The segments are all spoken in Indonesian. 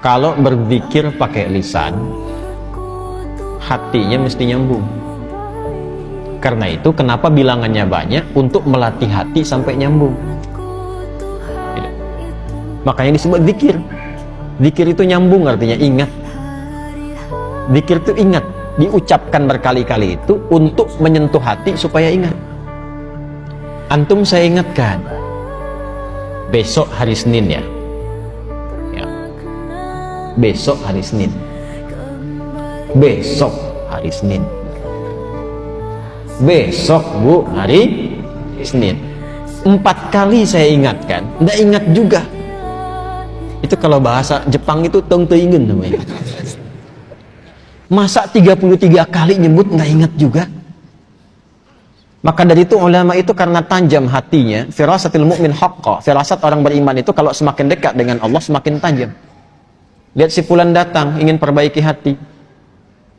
Kalau berzikir pakai lisan, hatinya mesti nyambung. Karena itu kenapa bilangannya banyak, untuk melatih hati sampai nyambung. Makanya disebut zikir. Zikir itu nyambung, artinya ingat. Zikir itu ingat, diucapkan berkali-kali itu untuk menyentuh hati supaya ingat. Antum saya ingatkan, besok hari Senin ya. Besok hari Senin. Besok hari Senin. Besok Bu hari Senin. 4 kali saya ingatkan, nggak ingat juga. Itu kalau bahasa Jepang itu tong teingen namanya. Masa 33 kali nyebut nggak ingat juga? Maka dari itu ulama itu karena tajam hatinya, firasatil mu'min haqqa, firasat orang beriman itu kalau semakin dekat dengan Allah semakin tajam. Lihat si fulan datang ingin perbaiki hati,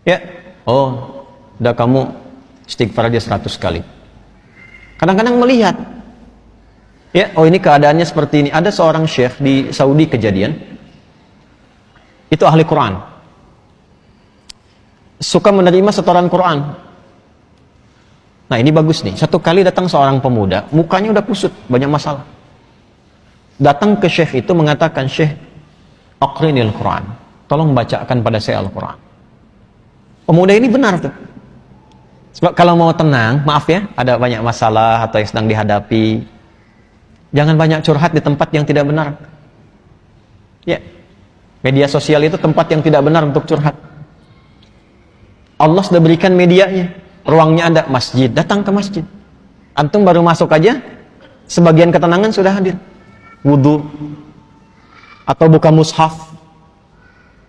ya, oh, udah kamu istighfar aja 100 kali. Kadang-kadang melihat, ya, oh ini keadaannya seperti ini. Ada seorang syekh di Saudi kejadian, itu ahli Quran, suka menerima setoran Quran. Nah ini bagus nih, satu kali datang seorang pemuda, mukanya udah kusut, banyak masalah. Datang ke syekh itu mengatakan, syekh, aqrinil Quran, tolong bacakan pada saya Al-Quran. Pemuda ini benar tuh. Sebab kalau mau tenang, maaf ya, ada banyak masalah atau yang sedang dihadapi, jangan banyak curhat di tempat yang tidak benar. Ya, media sosial itu tempat yang tidak benar untuk curhat. Allah sudah berikan medianya, ruangnya ada, masjid, datang ke masjid. Antum baru masuk aja, sebagian ketenangan sudah hadir. Wudu, atau buka mushaf,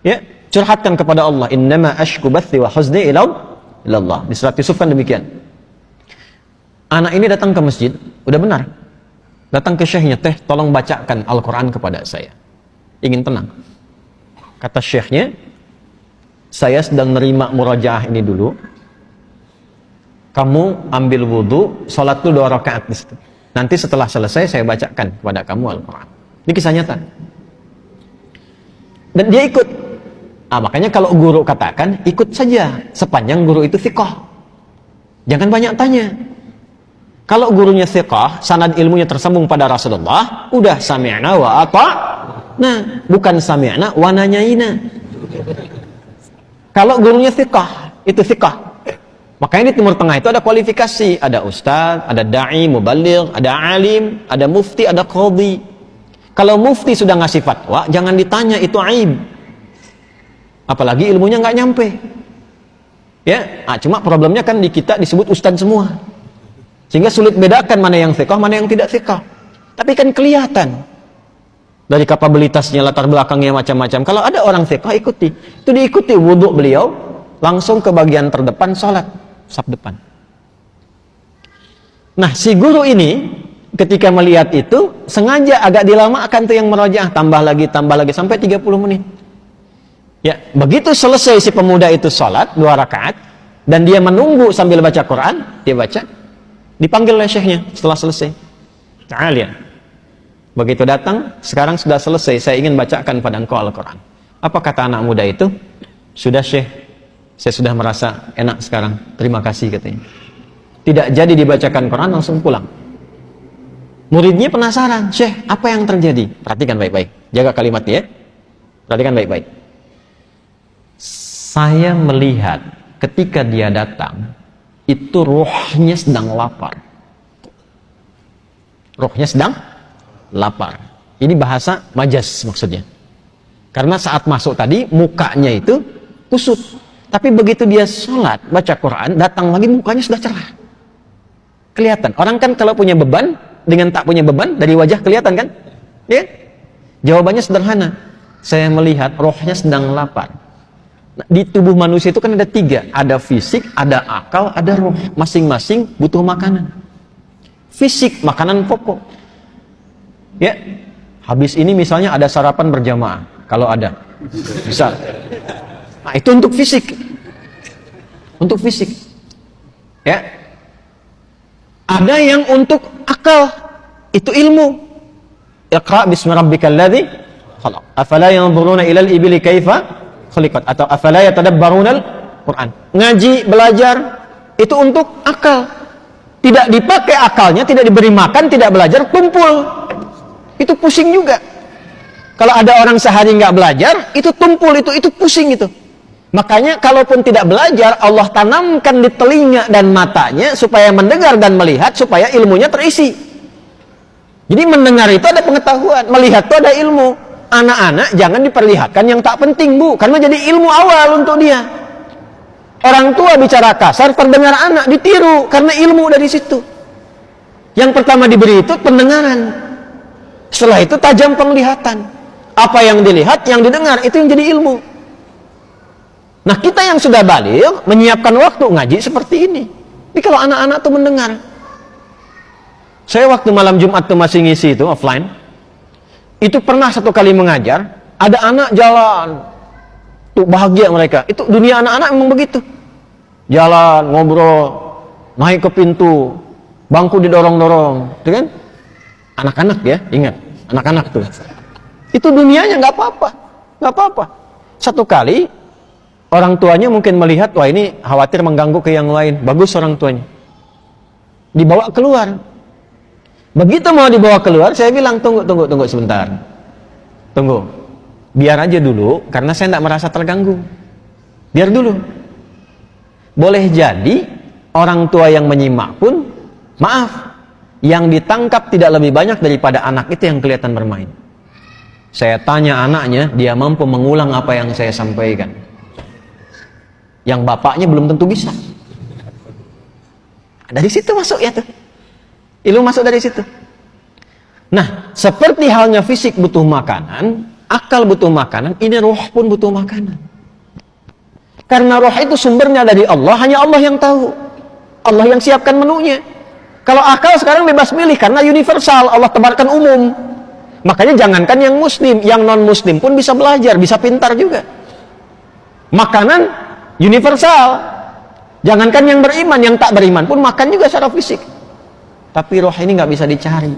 ya, curhatkan kepada Allah. Innama ashku bathi wa huzni ilallah. Di surat Yusuf kan demikian. Anak ini datang ke masjid, udah benar, datang ke syekhnya, teh tolong bacakan Al-Quran kepada saya, ingin tenang. Kata syekhnya, saya sedang nerima murajaah ini dulu, kamu ambil wudu, sholat dulu 2 rakaat di situ. Nanti setelah selesai saya bacakan kepada kamu Al-Quran. Ini kisah nyata. Dan dia ikut. Makanya kalau guru katakan, ikut saja sepanjang guru itu thiqah. Jangan banyak tanya. Kalau gurunya thiqah, sanad ilmunya tersambung pada Rasulullah, udah sami'na wa ata'na, bukan sami'na wa nanyaina. Kalau gurunya thiqah, itu thiqah. Makanya di Timur Tengah itu ada kualifikasi, ada ustaz, ada da'i, mubaligh, ada alim, ada mufti, ada qadhi. Kalau mufti sudah ngasih fatwa, jangan ditanya, itu aib. Apalagi ilmunya nggak nyampe. Ya, cuma problemnya kan di kita disebut ustaz semua. Sehingga sulit bedakan mana yang thiqah, mana yang tidak thiqah. Tapi kan kelihatan dari kapabilitasnya, latar belakangnya macam-macam. Kalau ada orang thiqah, ikuti. Itu diikuti wudhu beliau, langsung ke bagian terdepan sholat, saf depan. Nah, si guru ini ketika melihat itu, sengaja agak dilamakan tuh yang merojaah, tambah lagi, sampai 30 menit. Ya, begitu selesai si pemuda itu sholat 2 rakaat, dan dia menunggu sambil baca Quran, dia baca, dipanggil oleh syekhnya setelah selesai. Ta'al. Begitu datang, sekarang sudah selesai, saya ingin bacakan pada engkau Al-Quran. Apa kata anak muda itu? Sudah syekh, saya sudah merasa enak sekarang, terima kasih katanya. Tidak jadi dibacakan Quran, langsung pulang. Muridnya penasaran, syekh, apa yang terjadi? Perhatikan baik-baik, jaga kalimatnya ya. Perhatikan baik-baik. Saya melihat ketika dia datang, itu rohnya sedang lapar. Rohnya sedang lapar. Ini bahasa majas maksudnya. Karena saat masuk tadi, mukanya itu kusut. Tapi begitu dia sholat, baca Quran, datang lagi mukanya sudah cerah. Kelihatan. Orang kan kalau punya beban, dengan tak punya beban, dari wajah kelihatan kan? Ya? Jawabannya sederhana. Saya melihat rohnya sedang lapar. Nah, di tubuh manusia itu kan ada 3. Ada fisik, ada akal, ada roh. Masing-masing butuh makanan. Fisik, makanan pokok. Ya, habis ini misalnya ada sarapan berjamaah. Kalau ada. Bisa. Nah, itu untuk fisik. Untuk fisik. Ya. Ada yang untuk akal, itu ilmu. Iqra bismi rabbikal ladzi khalaq. Afala yanzuruna ilal ibili kaifa khuliqat, atau afala yatadabbarunal Quran. Ngaji, belajar itu untuk akal. Tidak dipakai akalnya, tidak diberi makan, tidak belajar, tumpul. Itu pusing juga. Kalau ada orang sehari nggak belajar, itu tumpul, itu pusing itu. Makanya kalaupun tidak belajar, Allah tanamkan di telinga dan matanya supaya mendengar dan melihat, supaya ilmunya terisi. Jadi mendengar itu ada pengetahuan, melihat itu ada ilmu. Anak-anak jangan diperlihatkan yang tak penting, Bu, karena jadi ilmu awal untuk dia. Orang tua bicara kasar, terdengar anak ditiru karena ilmu dari situ. Yang pertama diberi itu pendengaran. Setelah itu tajam penglihatan. Apa yang dilihat, yang didengar, itu yang jadi ilmu. Nah, kita yang sudah balik menyiapkan waktu ngaji seperti ini. Tapi kalau anak-anak tuh mendengar. Saya waktu malam Jumat tuh masih ngisi itu offline. Itu pernah satu kali mengajar, ada anak jalan. Tuh bahagia mereka. Itu dunia anak-anak memang begitu. Jalan, ngobrol, naik ke pintu, bangku didorong-dorong, itu kan? Anak-anak ya, ingat, anak-anak tuh. Itu dunianya nggak apa-apa, nggak apa-apa. Satu kali orang tuanya mungkin melihat, wah ini khawatir mengganggu ke yang lain. Bagus orang tuanya. Dibawa keluar. Begitu mau dibawa keluar, saya bilang tunggu sebentar. Tunggu. Biar aja dulu, karena saya tidak merasa terganggu. Biar dulu. Boleh jadi orang tua yang menyimak pun, maaf, yang ditangkap tidak lebih banyak daripada anak itu yang kelihatan bermain. Saya tanya anaknya, dia mampu mengulang apa yang saya sampaikan. Yang bapaknya belum tentu bisa. Dari situ masuk ya tuh. Ilmu masuk dari situ. Nah, seperti halnya fisik butuh makanan, akal butuh makanan, ini roh pun butuh makanan. Karena roh itu sumbernya dari Allah, hanya Allah yang tahu. Allah yang siapkan menunya. Kalau akal sekarang bebas milih, karena universal, Allah tebarkan umum. Makanya jangankan yang muslim, yang non-muslim pun bisa belajar, bisa pintar juga. Makanan universal. Jangankan yang beriman, yang tak beriman pun makan juga secara fisik. Tapi roh ini nggak bisa dicari.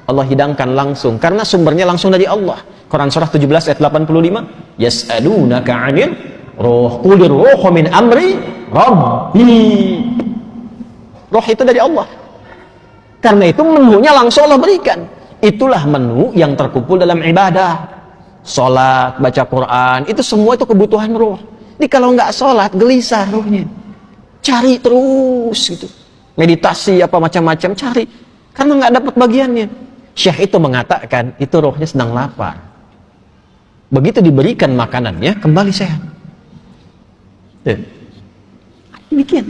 Allah hidangkan langsung, karena sumbernya langsung dari Allah. Quran surah 17 ayat 85. Yas'alunaka 'anil ruh, qulir ruhu min amri rabbi. Roh itu dari Allah. Karena itu menunya langsung Allah berikan. Itulah menu yang terkumpul dalam ibadah. Sholat, baca Quran, itu semua itu kebutuhan roh. Jadi kalau nggak sholat, gelisah rohnya. Cari terus gitu. Meditasi apa macam-macam, cari. Karena nggak dapat bagiannya. Syekh itu mengatakan, itu rohnya sedang lapar. Begitu diberikan makanannya, kembali sehat. Demikian.